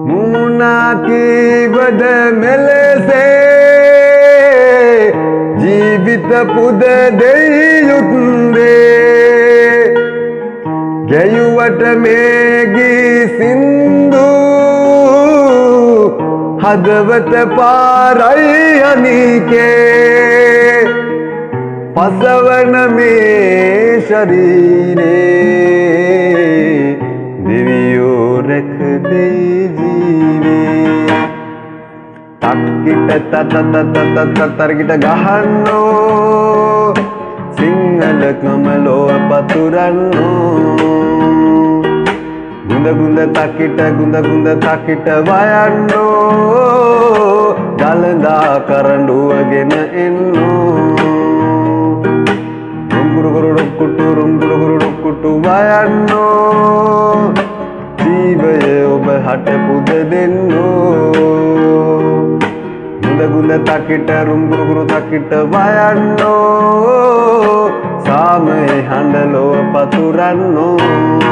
මුණාකීවද මෙලෙසේ ජීවිත පුද දෙයුත්දේ ගැයුවට මේගී සින්දු හදවත පාරයි අනිකේ පසවන මේ ශරීරේ දෙවියෝ රැක දෙයි ජීවේ තක්කිට තතරකිට ගහන්නෝ සිංහල කමලෝ පතුරන්නෝ ගුඳ තකිට ගුඳ තකිට වයන්නෝ දළදා කරඬුවගෙන එන්නෝ රුම්ගුරුගුරුඩුක්කුටු වයන්නෝ ජීවය ඔබ හට පුද දෙන්නෝ ගුඳ තකිට රුම්ගුරුගුරු තකිට වයන්නෝ සාමයේ හඬ ලොව පතුරන්නෝ